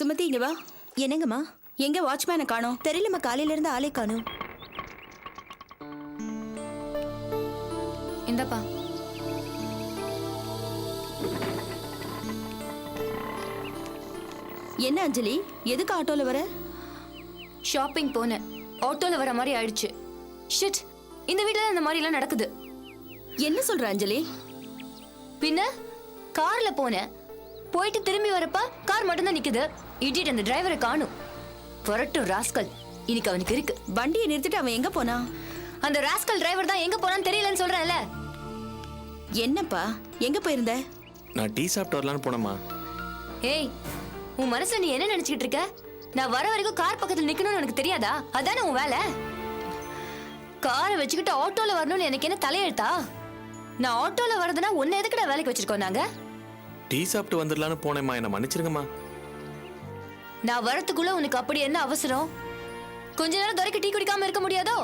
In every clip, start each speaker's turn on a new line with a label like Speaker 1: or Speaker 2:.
Speaker 1: சுமதி இங்க வா.
Speaker 2: என்னங்கம்மா?
Speaker 1: எங்க வாட்ச்மேனை காணோம்?
Speaker 2: தெரியலம்மா, காலையில இருந்து ஆளே காணோம்.
Speaker 3: இந்தப்பா.
Speaker 1: என்ன அஞ்சலி, எதுக்கு ஆட்டோல வர?
Speaker 3: ஷாப்பிங் போனேன், ஆட்டோல வர மாதிரி ஆயிடுச்சு. ஷிட், இந்த வீட்ல இந்த மாதிரி எல்லாம் நடக்குது.
Speaker 1: என்ன சொல்ற அஞ்சலி?
Speaker 3: பின்ன கார்ல போனேன், போயிட்டு திரும்பி வரப்ப கார் மட்டும் தான் நிக்குது. இடியட், அந்த டிரைவரை காணும். புரட்டும் ராஸ்கல், இன்னைக்கு அவனுக்கு இருக்கு.
Speaker 1: வண்டியை நிறுத்திட்டு அவன் எங்க போனா?
Speaker 3: அந்த ராஸ்கல் டிரைவர் தான் எங்க போனான்னு தெரியலன்னு சொல்றேன்ல.
Speaker 1: என்னப்பா, எங்க போயிருந்த?
Speaker 4: நான் டீ சாப்பிட்டு வரலான்னு போனேம்மா.
Speaker 3: ஏய், உன் மனசுல நீ என்ன நினைச்சிட்டு இருக்க? நான் வர வரைக்கும் கார் பக்கத்துல நிக்கணும்னு எனக்கு தெரியாதா? அதானே உன் வேலை. காரை வச்சுக்கிட்டு ஆட்டோல வரணும்னு எனக்கு என்ன தலையெழுத்தா? நான் ஆட்டோல வரதுன்னா உன்னை எதுக்குடா வேலைக்கு வச்சிருக்கோம் நாங்க?
Speaker 4: டீ சாப்பிட்டு வந்துடலான்னு போனேம்மா, என்ன மன்னிச்சிருங்கம்மா.
Speaker 3: நான் வரத்துக்குள்ள உனக்கு அப்படி என்ன அவசரம்? கொஞ்ச நேரம் துரைக்கு டீ குடிக்காம இருக்க முடியாதோ?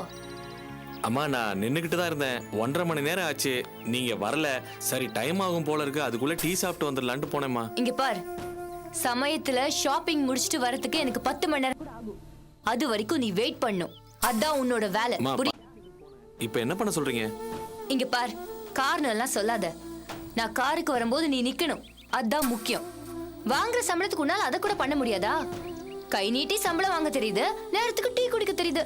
Speaker 4: அம்மா, நான் நின்னுக்கிட்டு தான் இருந்தேன். 1.5 மணி நேரம் ஆச்சு, நீங்க வரல. சரி, டைம் ஆகும் போல இருக்கு, அதுக்குள்ள டீ சாப்பிட்டு வந்துடலான்ட்டு போனேம்மா.
Speaker 3: இங்க பார், சமயத்துல ஷாப்பிங் முடிச்சிட்டு வரதுக்கு எனக்கு 10 மணி நேரம் ஆகும். அது வரைக்கும் நீ வெயிட் பண்ணும். அதான் உன்னோட வேலை.
Speaker 4: இப்ப என்ன பண்ண சொல்றீங்க?
Speaker 3: இங்க பார், காரணம் எல்லாம் சொல்லாத. நான் காருக்கு வரும்போது நீ நிக்கணும், அதான் முக்கியம். வாங்குற சம்பளத்துக்கு உன்னால அதை கூட பண்ண முடியாதா? கை நீட்டி சம்பளம் வாங்க தெரியுது, நேரத்துக்கு டீ குடிக்க தெரியுது.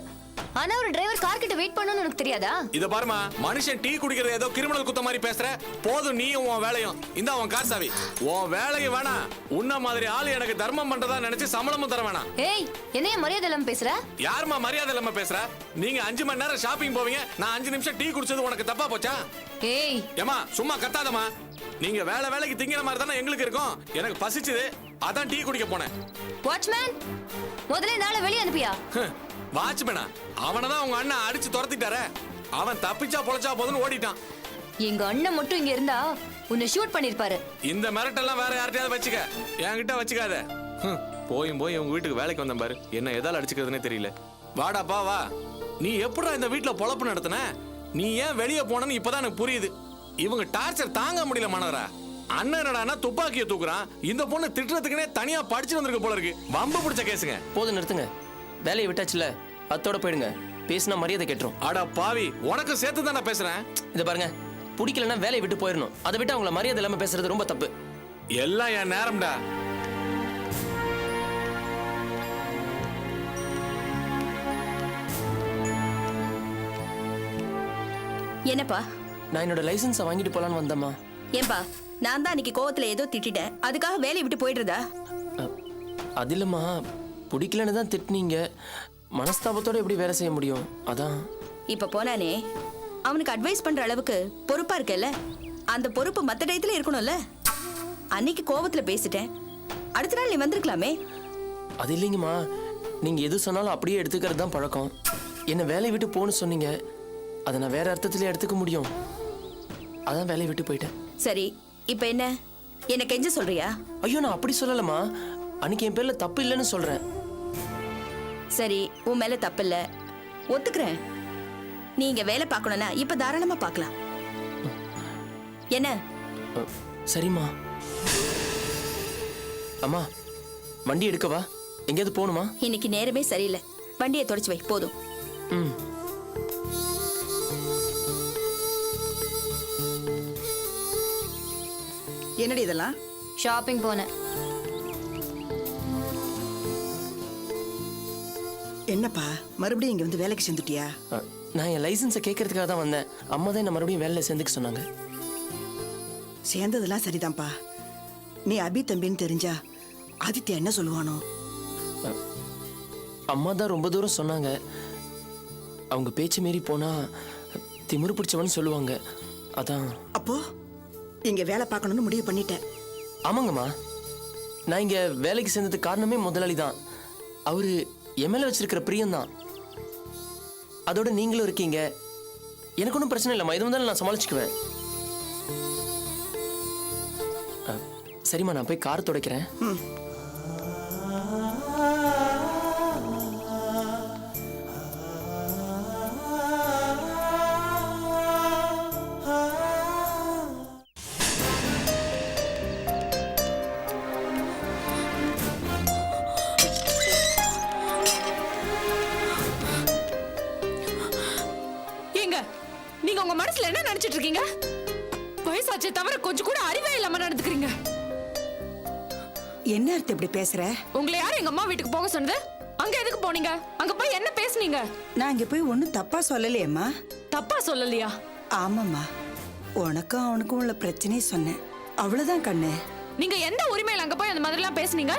Speaker 3: ஆனா ஒரு டிரைவர் கார் கிட்ட வெயிட் பண்ணணும்னு உனக்கு தெரியாதா?
Speaker 4: இத பாருமா, மனுஷன் டீ குடிக்கிறது ஏதோ கிரிமினல் குத்த மாதிரி பேசுற. போதும் நீயும் உன் வேலையும். இந்த உன் கார் சாவி. உன் வேலையும் வேணாம், உன்ன மாதிரி ஆளு எனக்கு தர்மம் பண்றதா நினைச்சு சம்பளமும் தர வேணாம்.
Speaker 3: ஏய், என்னைய மரியாதை இல்லாம பேசுற?
Speaker 4: யாருமா மரியாதை இல்லாம பேசுற? நீங்க 5 மணி நேரம் ஷாப்பிங் போவீங்க, நான் 5 நிமிஷம் டீ குடிச்சது உனக்கு தப்பா போச்சா?
Speaker 3: ஏய்
Speaker 4: ஏமா, சும்மா கத்தாதமா. நீங்க வேலைக்கு திங்கிற மாதிரி தானே எங்களுக்கு இருக்கும். எனக்கு பசிச்சுது, அதான் டீ குடிக்க போனேன்.
Speaker 3: வாட்ச்மேன், முதல்ல நாளை வெளியே அனுப்பியா?
Speaker 4: வாட்ச்மேனா? அவனதான் உங்க அண்ணன் அடிச்சு துரத்திட்டாரே. அவன் தப்பிச்சா பொழைச்சா போதுன்னு ஓடிட்டான்.
Speaker 3: எங்க அண்ணன் மட்டும் இங்க இருந்தா உன்னை ஷூட் பண்ணிருப்பாரு.
Speaker 4: இந்த மிரட்டெல்லாம் வேற யார்கிட்டயாவது வச்சுக்க, என்கிட்ட வச்சுக்காத. போய் உங்க வீட்டுக்கு வேலைக்கு வந்தேன் பாரு, என்ன எதால அடிச்சுக்கிறதுனே தெரியல. வாடாப்பா வா. நீ எப்படா இந்த வீட்டுல பொழப்பு நடத்தின? நீ ஏன் வெளியே போனன்னு இப்பதான் எனக்கு புரியுது. இவங்க டார்ச்சர் தாங்க முடியல மனோரா. அண்ணன் என்னடானா துப்பாக்கியை தூக்குறான். இந்த பொண்ணு திட்டுறதுக்குனே தனியா படிச்சு வந்திருக்க போல இருக்கு. வம்பு பிடிச்ச கேசுங்க.
Speaker 5: போதும், நிறுத்துங்க. வேலையை விட்டாச்சுல, அத்தோட போயிடுங்க. பேசினா மரியாதை கேட்டுரும்.
Speaker 4: அட பாவி, உனக்கு சேர்த்து தான் நான் பேசுறேன்.
Speaker 5: இதை பாருங்க, பிடிக்கலன்னா வேலையை விட்டு போயிடணும். அதை விட்டு அவங்கள மரியாதை இல்லாம பேசுறது ரொம்ப தப்பு.
Speaker 4: எல்லாம் என் நேரம்டா.
Speaker 1: என்னப்பா?
Speaker 5: நான் என்னோட லைசன்ஸை வாங்கிட்டு போலான்னு வந்தேம்மா.
Speaker 1: ஏன்பா, நான் தான் அன்னைக்கு கோவத்துல ஏதோ திட்டிட்டேன், அதுக்காக வேலையை விட்டு போயிடுறதா?
Speaker 5: அது இல்லம்மா, பிடிக்கலன்னு தான் திட்டினீங்க. மனஸ்தாபத்தோட எப்படி வேலை செய்ய முடியும்? அதான்.
Speaker 1: இப்ப போனானே, அவனுக்கு அட்வைஸ் பண்ற அளவுக்கு பொறுப்பா இருக்கல. அந்த பொறுப்பு மத்த டயத்துல இருக்கணும்ல. அன்னைக்கு கோவத்துல பேசிட்டேன், அடுத்த நாள் நீ வந்திருக்கலாமே.
Speaker 5: அது இல்லைங்கம்மா, நீங்க எது சொன்னாலும் அப்படியே எடுத்துக்கிறது தான் பழக்கம். என்ன வேலையை விட்டு போன்னு சொன்னீங்க, அதை நான் வேற அர்த்தத்திலே எடுத்துக்க முடியும். அதான் வேலையை விட்டு போயிட்டேன்.
Speaker 1: சரி, இப்ப என்ன, என்ன கெஞ்ச சொல்றியா?
Speaker 5: ஐயோ, நான் அப்படி சொல்லலம்மா. அன்னைக்கு என் பேர்ல தப்பு இல்லைன்னு சொல்றேன்.
Speaker 1: சரி, உன் மேல தப்பு இல்ல, ஒத்துக்கிறேன். நீ இங்க வேலை பார்க்கணும்னா இப்ப தாராளமா பார்க்கலாம். என்ன?
Speaker 5: சரிம்மா. அம்மா, வண்டி எடுக்கவா? எங்கேயாவது போகணுமா?
Speaker 1: இன்னைக்கு நேரமே சரியில்லை, வண்டியை தொடச்சு வை போதும்.
Speaker 5: ம்.
Speaker 6: என்னடி இதெல்லாம்?
Speaker 3: ஷாப்பிங் போனேன்.
Speaker 6: என்னப்பா, மறுபடியும் இங்க வந்து வேலைக்கு சேர்ந்துட்டியா?
Speaker 5: நான் என் லைசன்ஸை கேட்கறதுக்காக தான் வந்தேன். அம்மா தான் என்ன மறுபடியும் வேலையில் சேர்ந்துக்க சொன்னாங்க.
Speaker 6: சேர்ந்ததெல்லாம் சரிதான்ப்பா. நீ அபி தம்பின்னு தெரிஞ்சா ஆதித்யா என்ன சொல்லுவானோ?
Speaker 5: அம்மா தான் ரொம்ப தூரம் சொன்னாங்க. அவங்க பேச்சு மீறி போனா திமிரு பிடிச்சவன்னு சொல்லுவாங்க. அதான்.
Speaker 6: அப்போ இங்க வேலை பார்க்கணும்னு முடிவு பண்ணிட்டேன்.
Speaker 5: ஆமாங்கம்மா, நான் இங்க வேலைக்கு சேர்ந்ததுக்கு காரணமே முதலாளி தான். அவரு என் மேல வச்சிருக்கிற பிரியம்தான். அதோட நீங்களும் இருக்கீங்க, எனக்கு ஒன்றும் பிரச்சனை இல்லைம்மா. எது வந்தாலும் நான் சமாளிச்சுக்குவேன். சரிம்மா, நான் போய் கார் துடைக்கிறேன்.
Speaker 7: நீங்க உங்க மனசுல என்ன நினைச்சிட்டு இருக்கீங்க? வயசாச்சே தவிர கொஞ்சம் கூட அறிவே இல்லாம நடந்துக்கிறீங்க.
Speaker 6: என்ன அர்த்தம் இப்படி பேசுற?
Speaker 7: உங்களை யாரு எங்க அம்மா வீட்டுக்கு போக சொன்னது? அங்க எதுக்கு போனீங்க? அங்க போய் என்ன பேசுனீங்க?
Speaker 6: நான் இங்க போய் ஒன்னும் தப்பா சொல்லலையேம்மா.
Speaker 7: தப்பா சொல்லலையா?
Speaker 6: ஆமாம்மா, உனக்கும் அவனுக்கும் உள்ள பிரச்சனையை சொன்னேன், அவ்வளவுதான் கண்ணு.
Speaker 7: நீங்க எந்த உரிமையில அங்க போய் அந்த மாதிரி எல்லாம் பேசுனீங்க?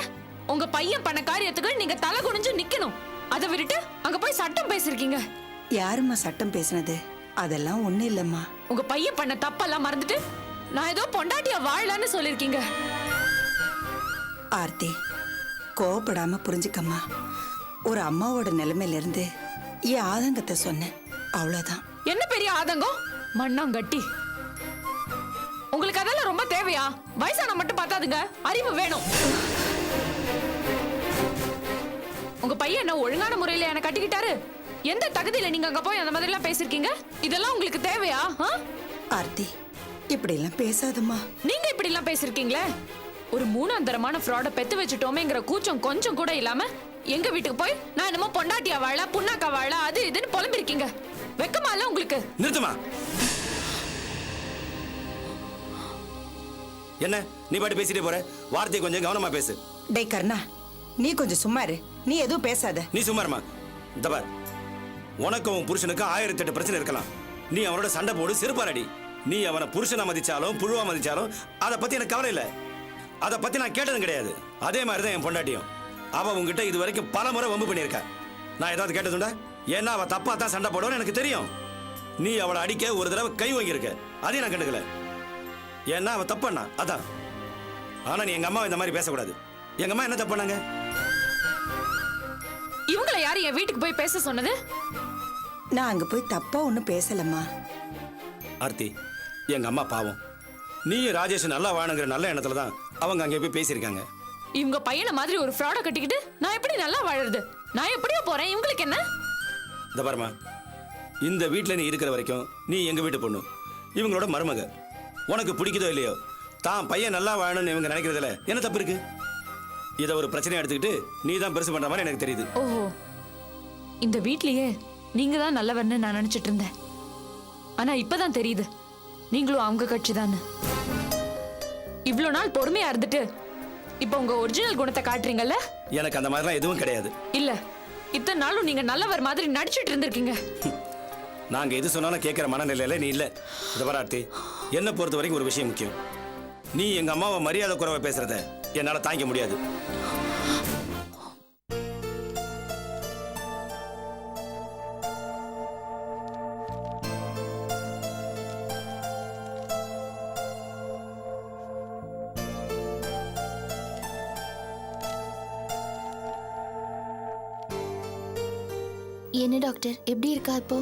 Speaker 7: உங்க பையன் பண்ண காரியத்துக்கு நீங்க தலை குனிஞ்சு நிக்கணும். அதை விட்டுட்டு அங்க போய் சட்டம் பேசிருக்கீங்க.
Speaker 6: யாரும்மா சட்டம் பேசுனது? அதெல்லாம் ஒண்ணு இல்லம்மா.
Speaker 7: உங்க பையன் பண்ண தப்பெல்லாம் மறந்துட்டு நான் ஏதோ பொண்டாட்டியா வாழலான்னு சொல்லிருக்கீங்க.
Speaker 6: ஆர்த்தி, கோவப்படாம புரிஞ்சுக்கம்மா. ஒரு அம்மாவோட நிலைமையில இருந்து என் ஆதங்கத்தை சொன்னேன், அவ்வளவுதான்.
Speaker 7: என்ன பெரிய ஆதங்கம்? மண்ணாங்கட்டி. உங்களுக்கு அதெல்லாம் ரொம்ப தேவையா? வயசான மட்டும் பார்த்தாதுங்க, அறிவு வேணும். உங்க பையன் என்ன ஒழுங்கான முறையில என்ன கட்டிக்கிட்டாரு? எந்த தகுதியில நீங்க அங்க போய் அந்த மாதிரி எல்லாம் பேசிருக்கீங்க? இதெல்லாம் உங்களுக்கு தேவையா?
Speaker 6: ஆர்த்தி, இப்படி எல்லாம் பேசாதம்மா.
Speaker 7: நீங்க இப்படி எல்லாம் பேசிருக்கீங்களே. ஒரு மூணாந்தரமான ஃப்ராட பெத்து வச்சுட்டோமேங்கிற கூச்சம் கொஞ்சம் கூட இல்லாம எங்க வீட்டுக்கு போய் நான் என்னமோ பொண்டாட்டியா வாழ புண்ணாக்கா வாழ அது இதுன்னு புலம்பிருக்கீங்க. வெக்கமா இல்ல உங்களுக்கு?
Speaker 8: நிறுத்துமா. என்ன நீ பாட்டு பேசிட்டே போற? வார்த்தையை கொஞ்சம் கவனமா பேசு.
Speaker 6: டேய் கர்ணா, நீ கொஞ்சம் சும்மா இரு. நீ எதுவும் பேசாத.
Speaker 8: நீ சும்மா இருமா. இந்த பார், உனக்கும் உன் புருஷனுக்கும் 1008 பிரச்சனை இருக்கலாம். நீ அவனோட சண்டை போடு, செருப்பாரடி. நீ அவனை புருஷனை மதிச்சாலும் புழுவா மதிச்சாலும் அதை பத்தி எனக்கு கவலை இல்லை. அதை பத்தி நான் கேட்டதும் கிடையாது. அதே மாதிரி தான் என் பொண்டாட்டியும். அவ உங்ககிட்ட இது வரைக்கும் பல முறை வம்பு பண்ணியிருக்கா. நான் ஏதாவது கேட்டதுண்டா? ஏன்னா அவ தப்பா தான் சண்டை போடுவான்னு எனக்கு தெரியும். நீ அவளை அடிக்க ஒரு தடவை கை வாங்கியிருக்க, அதையும் நான் கண்டுக்கல. ஏன்னா அவ தப்பாண்ணா, அதான். ஆனா நீ எங்க அம்மா இந்த மாதிரி பேசக்கூடாது. எங்க அம்மா என்ன தப்பானாங்க?
Speaker 7: இவங்கள யாரு என் வீட்டுக்கு போய் பேச சொன்னது?
Speaker 6: நான் அங்க போய் தப்பா ஒண்ணும் பேசலம்மா.
Speaker 8: ஆர்த்தி, எங்க அம்மா பாவம். நீ ராஜேஷ் நல்லா வாணுங்கிற நல்ல எண்ணத்துல தான் அவங்க அங்கே போய் பேசியிருக்காங்க.
Speaker 7: இவங்க பையனை மாதிரி ஒரு ஃப்ராட கட்டிக்கிட்டு நான் எப்படி நல்லா வாழறது? நான் எப்படியோ போறேன், இவங்களுக்கு என்ன?
Speaker 8: இந்த பாருமா, இந்த வீட்டில் நீ இருக்கிற வரைக்கும் நீ எங்க வீட்டு பொண்ணு, இவங்களோட மருமக. உனக்கு பிடிக்குதோ இல்லையோ, தான் பையன் நல்லா வாழணும்னு இவங்க நினைக்கிறதுல என்ன தப்பு இருக்கு? இதை ஒரு பிரச்சனையை எடுத்துக்கிட்டு நீ தான் பெருசு பண்ற மாதிரி எனக்கு தெரியுது.
Speaker 7: ஓஹோ, இந்த வீட்லயே நீங்க தான் நல்லவர்னு நான் நினைச்சிட்டு இருந்தேன். ஆனா இப்பதான் தெரியுது நீங்களும் அவங்க கட்சி தான். இவ்வளவு நாள் பொறுமையா இருந்துட்டு இப்ப உங்க ஒரிஜினல் குணத்தை காட்டுறீங்கல்ல?
Speaker 8: எனக்கு அந்த மாதிரிலாம் எதுவும் கிடையாது.
Speaker 7: இல்ல, இத்தனை நாளும் நீங்க நல்லவர் மாதிரி நடிச்சிட்டு இருந்திருக்கீங்க.
Speaker 8: நாங்க எது சொன்னாலும் கேட்கிற மனநிலையில நீ இல்ல. இந்த பாராட்டி, என்ன பொறுத்த வரைக்கும் ஒரு விஷயம் முக்கியம். நீ எங்க அம்மாவை மரியாதை குறைவா பேசுறத என்னால தாங்கிக்க முடியாது.
Speaker 2: என்ன டாக்டர், எப்படி இருக்கா இப்போ?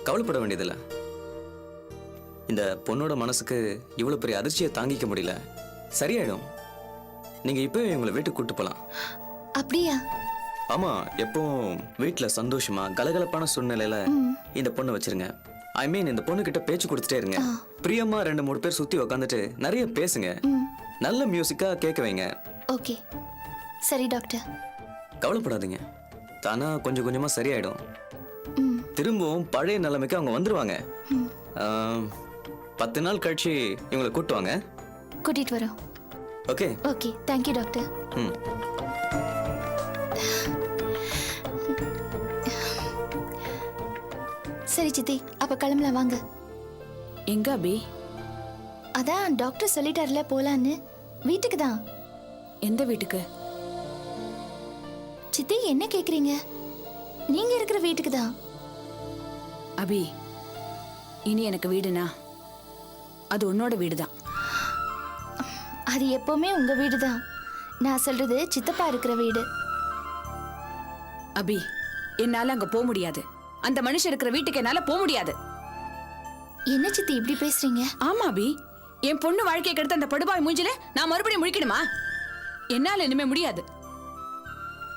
Speaker 9: கவலைப்பட வேண்டியதில்லை. இந்த பொண்ணோட மனசுக்கு இவ்வளோ பெரிய அதிர்ச்சியை தாங்கிக்க முடியல. சரியாயிடும். நீங்கள் இப்போவே இவங்களை வீட்டுக்கு கூட்டு போகலாம்.
Speaker 2: அப்படியா?
Speaker 9: ஆமாம், எப்பவும் வீட்டில் சந்தோஷமா கலகலப்பான சூழ்நிலையில் இந்த பொண்ணை வச்சிருங்க. ஐ மீன், இந்த பொண்ணுக்கிட்ட பேச்சு கொடுத்துட்டே இருங்க. பிரியமா 2-3 பேர் சுற்றி உக்காந்துட்டு நிறைய பேசுங்க. நல்ல மியூசிக்காக கேட்க வைங்க.
Speaker 2: ஓகே, சரி டாக்டர்.
Speaker 9: கவலைப்படாதீங்க, தானா கொஞ்சம் கொஞ்சமாக சரியாயிடும். திரும்பவும் பழைய நிலைமைக்கு அவங்க வந்துருவாங்க. 10 நாள் கழிச்சு இவங்களை கூட்டு வாங்க.
Speaker 2: கூட்டிட்டு வரோம்.
Speaker 9: Okay
Speaker 2: okay, thank you doctor. சரி சித்தி, அப்ப கிளம்பலாம் வாங்க.
Speaker 7: எங்க அபி?
Speaker 2: அதான் டாக்டர் சொல்லிட்டார்ல போலான்னு. வீட்டுக்கு தான்.
Speaker 7: எந்த வீட்டுக்கு?
Speaker 2: சித்தி என்ன கேக்குறீங்க? நீங்க இருக்கிற வீட்டுக்கு தான்.
Speaker 7: அபி, இனி எனக்கு வீடுனா அது உன்னோட வீடுதான்.
Speaker 2: அது எப்பவுமே உங்க வீடு தான். நான் சொல்றது சித்தப்பா இருக்கிற வீடு.
Speaker 7: அபி, என்னால அங்க போக முடியாது. அந்த மனுஷன் இருக்கிற வீட்டுக்கு என்னால போக முடியாது.
Speaker 2: என்ன சித்தி இப்படி பேசுறீங்க?
Speaker 7: ஆமா அபி, என் பொண்ணு வாழ்க்கையை கெடுத்த அந்த படுபாய் மூஞ்சில நான் மறுபடியும் முழிக்கணுமா? என்னால இனிமே முடியாது.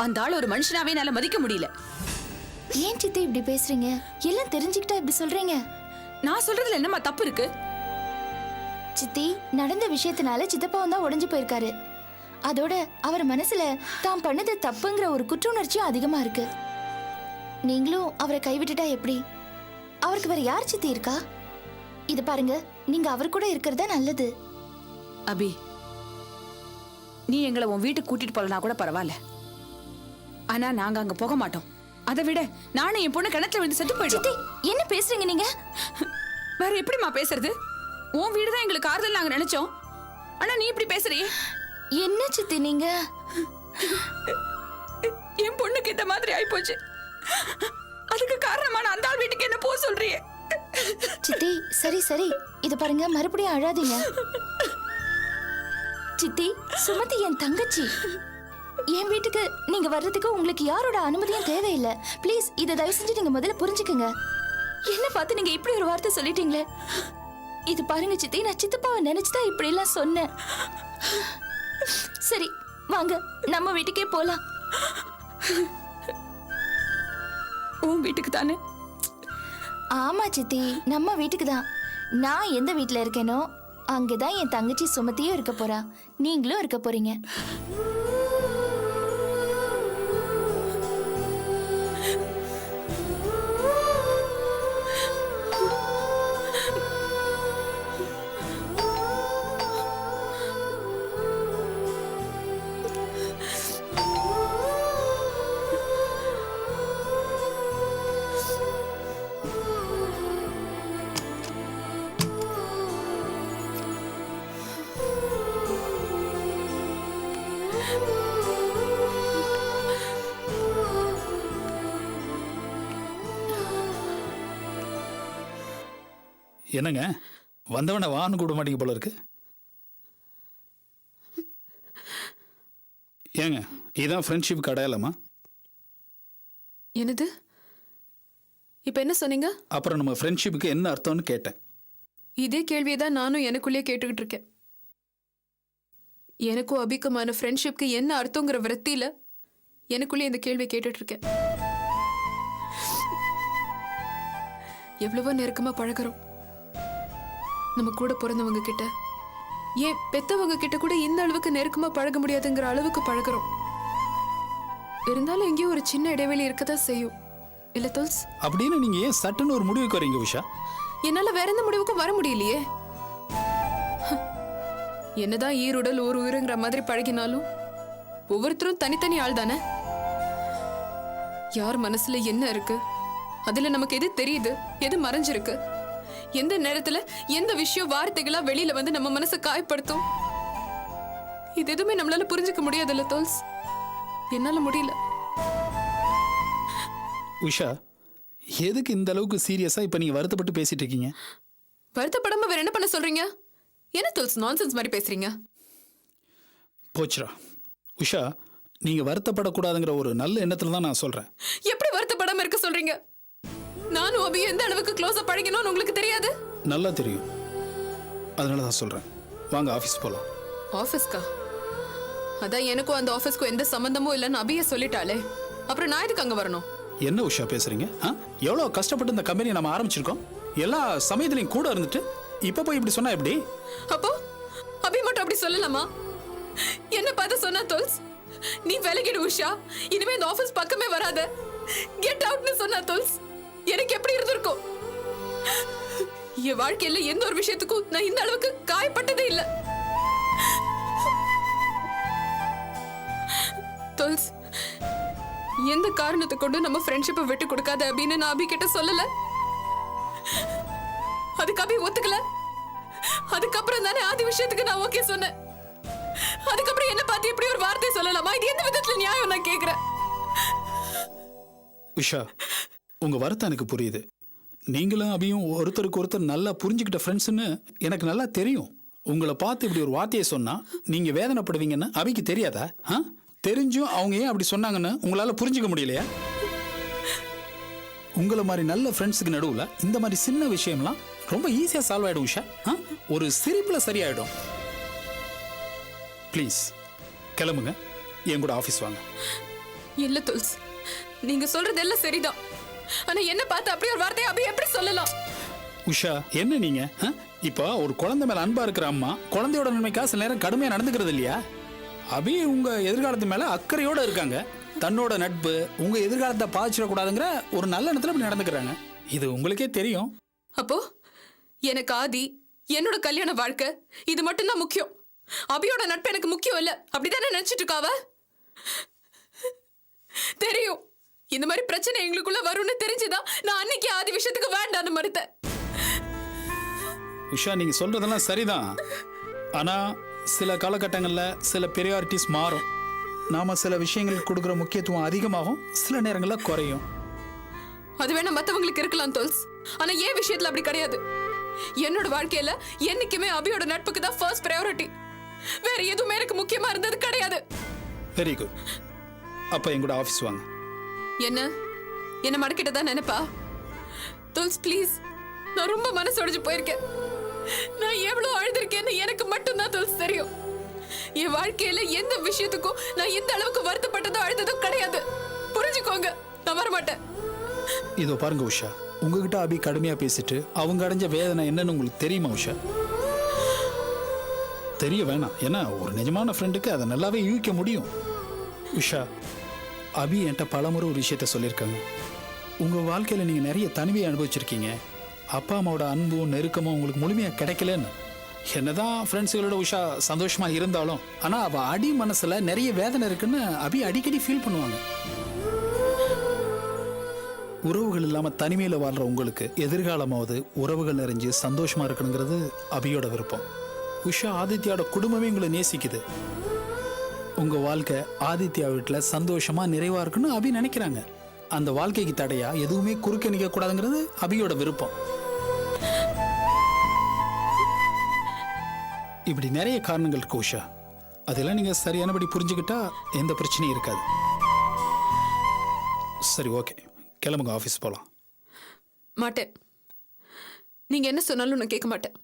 Speaker 7: அந்த ஆள் ஒரு மனுஷனாவே என்னால மதிக்க முடியல.
Speaker 2: ஏன் சித்தி இப்படி பேசுறீங்க? எல்லாம் தெரிஞ்சுக்கிட்டா இப்படி சொல்றீங்க?
Speaker 7: நான் சொல்றதுல என்னமா தப்பு இருக்கு?
Speaker 2: சித்தி, நடந்த விஷயத்தினால சித்தப்பாவும் தான் உடைஞ்சு போயிருக்காரு. அதோட அவர் மனசுல தான் பண்ணது தப்புங்கிற ஒரு குற்ற உணர்ச்சியும் அதிகமா இருக்கு. நீங்களும் அவரை கைவிட்டுட்டா எப்படி? அவருக்கு வேற யார் சித்தி இருக்கா? இது பாருங்க, நீங்க அவர் கூட இருக்கிறதா நல்லது.
Speaker 10: அபி, நீ எங்களை உன் வீட்டுக்கு கூட்டிட்டு போலனா கூட பரவாயில்ல. ஆனா நாங்க அங்க போக மாட்டோம். அதை விட நானும் என் பொண்ணு கிணத்துல விழுந்து செத்து போயிடும்.
Speaker 2: சித்தி, என்ன பேசுறீங்க நீங்க?
Speaker 10: வேற எப்படிமா பேசுறது? உன் வீடுதான் எங்களுக்கு ஆறுதல் நாங்க நினைச்சோம். ஆனா நீ இப்படி பேசுறியே.
Speaker 2: என்ன சித்தி நீங்க?
Speaker 10: என் பொண்ணுக்கு இந்த மாதிரி ஆயிப்போச்சு. அதுக்கு காரணமான அந்த ஆள் வீட்டுக்கு என்ன போக சொல்றியே?
Speaker 2: சித்தி, சரி சரி, இது பாருங்க, மறுபடியும் அழாதீங்க. சித்தி, சுமதி என் தங்கச்சி. என் வீட்டுக்கு நீங்க வர்றதுக்கு உங்களுக்கு யாரோட அனுமதியும் தேவையில்லை. ப்ளீஸ், இதை தயவு செஞ்சு நீங்க முதல்ல புரிஞ்சுக்குங்க. என்ன பார்த்து நீங்க இப்படி ஒரு வார்த்தை சொல்லிட்டீங்களே. இது பாருங்க சித்தி, நான் சித்தப்பாவை நினைச்சுதான் இப்படி எல்லாம் சொன்னேன். சரி வாங்க, நம்ம வீட்டுக்கே போலாம்.
Speaker 10: உன் வீட்டுக்கு தானே?
Speaker 2: ஆமா சித்தி, நம்ம வீட்டுக்கு தான். நான் எந்த வீட்டுல இருக்கேனோ அங்கதான் என் தங்கச்சி சுமதியும் இருக்க போறா. நீங்களும் இருக்க போறீங்க.
Speaker 11: என்னங்க, வந்தவனை வான்னு கூட மாட்டீங்க போல இருக்கு. ஏங்க, இதான் ஃப்ரெண்ட்ஷிப் அடையாளமா?
Speaker 12: என்னது? இப்ப என்ன சொன்னீங்க?
Speaker 11: அப்புறம் நம்ம ஃப்ரெண்ட்ஷிப்புக்கு என்ன அர்த்தம்னு கேட்டேன்.
Speaker 12: இதே கேள்வியை தான் நானும் எனக்குள்ளேயே கேட்டுக்கிட்டு இருக்கேன். எனக்கும் அபிக்குமான ஃப்ரெண்ட்ஷிப்க்கு என்ன அர்த்தங்கிற விரத்தியில எனக்குள்ளே இந்த கேள்வியை கேட்டுட்டு இருக்கேன். எவ்வளவோ நெருக்கமா பழகிறோம். நம்ம கூட பிறந்தவங்க கிட்ட, ஏன் பெத்தவங்க கிட்ட கூட இந்த அளவுக்கு நெருக்கமா பழக முடியாதுங்கிற அளவுக்கு பழகிறோம். இருந்தாலும் எங்கேயும் ஒரு சின்ன இடைவெளி இருக்கதான் செய்யும். இல்ல தோல்ஸ்?
Speaker 11: அப்படின்னு நீங்க ஏன் சட்டுன்னு ஒரு முடிவுக்கு வரீங்க உஷா?
Speaker 12: என்னால வேற எந்த முடிவுக்கும் வர முடியலையே. என்னதான் ஈருடல் ஒரு உயிருங்கிற மாதிரி பழகினாலும் ஒவ்வொருத்தரும் தனித்தனி ஆள் தானே. யார் மனசுல என்ன இருக்கு, அதுல நமக்கு எது தெரியுது, எது மறைஞ்சிருக்கு, எந்த நேரத்துல எந்த விஷயம் வார்த்தைகளா வெளியில வந்து நம்ம மனசை காயப்படுத்தும், இது எதுவுமே நம்மளால புரிஞ்சுக்க முடியாதுல்ல தோல்ஸ்? என்னால முடியல.
Speaker 11: உஷா, எதுக்கு இந்த அளவுக்கு சீரியஸா இப்ப நீங்க வருத்தப்பட்டு பேசிட்டு இருக்கீங்க?
Speaker 12: வருத்தப்படாம வேற என்ன பண்ண சொல்றீங்க? என்ன தோல்ஸ் நான்சென்ஸ் மாதிரி பேசுறீங்க?
Speaker 11: போச்சுரா. உஷா, நீங்க வருத்தப்படக்கூடாதுங்கிற ஒரு நல்ல எண்ணத்துல தான் நான் சொல்றேன்.
Speaker 12: எப்படி வருத்தப்படாம இருக்க சொல்றீங்க? நானும் அபியும் எந்த அளவுக்கு க்ளோஸா பழகினோம்னு உங்களுக்கு தெரியாது?
Speaker 11: நல்லா தெரியும். அதனால தான் சொல்றேன், வாங்க ஆபீஸ் போலாம்.
Speaker 12: ஆபீஸ்க்கா? அதான் எனக்கும் அந்த ஆபீஸ்க்கும் எந்த சம்பந்தமும் இல்லைன்னு அபிய சொல்லிட்டாளே, அப்புறம் நான் எதுக்கு அங்க வரணும்?
Speaker 11: என்ன உஷா பேசுறீங்க? எவ்வளவு கஷ்டப்பட்டு இந்த கம்பெனியை நம்ம ஆரம்பிச்சிருக்கோம். எல்லா சமயத்திலையும் கூட இருந்துட்டு இப்ப போய் இப்படி சொன்னா எப்படி?
Speaker 12: அப்போ அபி மட்டும் அப்படி சொல்லலாமா? என்ன பார்த்து சொன்னா தோல்ஸ், நீ விலகிடு உஷா, இனிமே இந்த ஆபீஸ் பக்கமே வராத, கெட் அவுட்னு சொன்னா தோல்ஸ், எனக்கு எப்படி இருந்திருக்கும்? என் வாழ்க்கையில எந்த ஒரு விஷயத்துக்கும் நான் இந்த அளவுக்கு காயப்பட்டதே இல்ல. தோல்ஸ், எந்த காரணத்தை கொண்டு நம்ம ஃப்ரெண்ட்ஷிப்பை விட்டு கொடுக்காத அப்படின்னு நான் அபி கிட்ட சொல்லல. அதுக்கு அபி ஒத்துக்கல. அதுக்கப்புறம் தானே ஆதி விஷயத்துக்கு நான் ஓகே சொன்னேன். அதுக்கப்புறம் என்ன பார்த்து இப்படி ஒரு வார்த்தை சொல்லலாமா? இது எந்த விதத்துல நியாயம் நான் கேக்குறேன்.
Speaker 11: உஷா, உங்க வருத்தம் எனக்கு புரியுது. நீங்களும் அபியும் ஒருத்தருக்கு ஒருத்தர் நல்லா புரிஞ்சுக்கிட்ட ஃப்ரெண்ட்ஸ்னு எனக்கு நல்லா தெரியும். உங்களை பார்த்து இப்படி ஒரு வார்த்தையை சொன்னா நீங்க வேதனைப்படுவீங்கன்னு அபிக்கு தெரியாதா? தெரிஞ்சும் அவங்க ஏன் அப்படி சொன்னாங்கன்னு உங்களால புரிஞ்சுக்க முடியலையா? உங்களை மாதிரி நல்ல ஃப்ரெண்ட்ஸுக்கு நடுவில் இந்த மாதிரி சின்ன விஷயம்லாம் ரொம்ப ஈஸியா சால்வ் ஆயிடும் உஷா. ஒரு சிரிப்புல சரியாயிடும். ப்ளீஸ் கிளம்புங்க, என் கூட ஆஃபீஸ் வாங்க.
Speaker 12: இல்ல தோல்ஸ், நீங்க சொல்றது எல்லாம் சரிதான். ஆனா என்ன பார்த்து அப்படி ஒரு வார்த்தையை அபி எப்படி சொல்லலாம்?
Speaker 11: உஷா, என்ன நீங்க இப்போ ஒரு குழந்தை மேல அன்பா இருக்கிற அம்மா குழந்தையோட நன்மைக்காக சில நேரம் கடுமையா நடந்துக்கிறது இல்லையா? அபி உங்க எதிர்காலத்து மேல அக்கறையோட இருக்காங்க. தன்னோட நட்பு உங்க எதிர்காலத்தை பாதிச்சிடக்கூடாதுங்கிற ஒரு நல்ல எண்ணத்துல இப்படி நடந்துக்கிறாங்க. இது உங்களுக்கே தெரியும்.
Speaker 12: அப்போ எனக்கு ஆதி, என்னோட கல்யாண வாழ்க்கை இது மட்டும்தான் முக்கியம். அபியோட நட்பு எனக்கு முக்கியம் இல்ல, அப்படிதானே நினைச்சிட்டு இருக்காவ? தெரியும் இந்த மாதிரி பிரச்சனை எங்களுக்குள்ள வரும்னு தெரிஞ்சுதான் நான் அன்னைக்கு ஆதி விஷயத்துக்கு வேண்டான்னு மறுத்தேன்.
Speaker 11: உஷா, நீங்க சொல்றதெல்லாம் சரிதான். ஆனா சில காலகட்டங்கள்ல சில பிரியாரிட்டிஸ் மாறும். நாம சில விஷயங்களுக்கு கொடுக்குற முக்கியத்துவம் அதிகமாகும், சில நேரங்கள்ல குறையும்.
Speaker 12: அது வேணா மத்தவங்களுக்கு இருக்கலாம் தோல்ஸ், ஆனா ஏன் விஷயத்துல அப்படி கிடையாது. என்னோட வாழ்க்கையில என்னைக்குமே அபியோட நட்புக்கு தான் ஃபர்ஸ்ட் பிரையாரிட்டி. வேற எதுவுமே எனக்கு முக்கியமா இருந்தது கிடையாது.
Speaker 11: Very good. அப்ப எங்கூட ஆபீஸ் வாங்க.
Speaker 12: என்ன மடக்கிட்டதா நினைப்பா? தோல்ஸ் ப்ளீஸ், நான் ரொம்ப மனசு உடைஞ்சு போயிருக்கேன். நான் எவ்வளவு அழுதுருக்கேன்னு எனக்கு மட்டும்தான் தோல்ஸ் தெரியும். என் வாழ்க்கையில எந்த விஷயத்துக்கும் நான் இந்த அளவுக்கு வருத்தப்பட்டதோ அழுததோ கிடையாது. புரிஞ்சுக்கோங்க, நான் வரமாட்டேன்.
Speaker 11: இதோ பாருங்க உஷா, உங்ககிட்ட அபி கடுமையா பேசிட்டு அவங்க அடைஞ்ச வேதனை என்னன்னு உங்களுக்கு தெரியுமா உஷா? தெரிய வேணாம். ஏன்னா ஒரு நிஜமான ஃப்ரெண்டுக்கு அதை நல்லாவே யூகிக்க முடியும். உஷா, அபி என்கிட்ட பலமுறை ஒரு விஷயத்த சொல்லியிருக்காங்க. உங்க வாழ்க்கையில நீங்க நிறைய தனிமையை அனுபவிச்சிருக்கீங்க. அப்பா அம்மாவோட அன்பும் நெருக்கமும் உங்களுக்கு முழுமையா கிடைக்கலன்னு. என்னதான் ஃப்ரெண்ட்ஸுகளோட உஷா சந்தோஷமா இருந்தாலும் ஆனா அவ அடி மனசுல நிறைய வேதனை இருக்குன்னு அபி அடிக்கடி ஃபீல் பண்ணுவாங்க. உறவுகள் இல்லாம தனிமையில வாழ்ற உங்களுக்கு எதிர்காலமாவது உறவுகள் நிறைஞ்சு சந்தோஷமா இருக்கணுங்கிறது அபியோட விருப்பம். உஷா, ஆதித்யாவோட குடும்பமே உங்களை நேசிக்குது. உங்க வாழ்க்கை ஆதித்யா வீட்டுல சந்தோஷமா நிறைவா இருக்குன்னு அபி நினைக்கிறாங்க. அந்த வாழ்க்கைக்கு தடையா எதுவுமே குறுக்க நிக்க கூடாதுங்கிறது அபியோட விருப்பம். இப்படி நிறைய காரணங்கள் இருக்கு உஷா. அதெல்லாம் நீங்க சரியானபடி புரிஞ்சுக்கிட்டா எந்த பிரச்சனையும் இருக்காது. சரி, ஓகே, கிளம்புங்க, ஆஃபீஸ் போகலாம்.
Speaker 12: மாட்டேன். நீங்க என்ன சொன்னாலும் நான் கேட்க மாட்டேன்.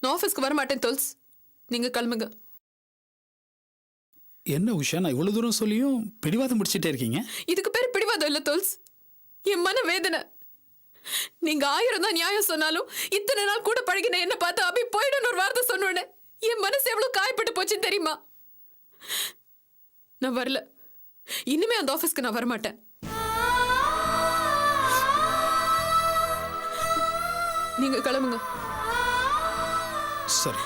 Speaker 12: நான் ஆஃபீஸ்க்கு வர மாட்டேன் தோல்ஸ். நீங்க கிளம்புங்க.
Speaker 11: என்ன உஷா, நான் இவ்வளவு தூரம் சொல்லியும் பிடிவாதம் முடிச்சிட்டே இருக்கீங்க?
Speaker 12: இதுக்கு பேர் பிடிவாதம் இல்ல தோல்ஸ், என் மன வேதனை. நீங்க 1000 தான் நியாயம் சொன்னாலும் இத்தனை நாள் கூட பழகின என்ன பார்த்து அபி போயிடுன்னு ஒரு வார்த்தை சொன்னோன்னே என் மனசு எவ்வளவு காயப்பட்டு போச்சுன்னு தெரியுமா? நான் வரல. இனிமே அந்த ஆஃபீஸ்க்கு நான் வரமாட்டேன். நீங்க கிளம்புங்க.
Speaker 11: சரி.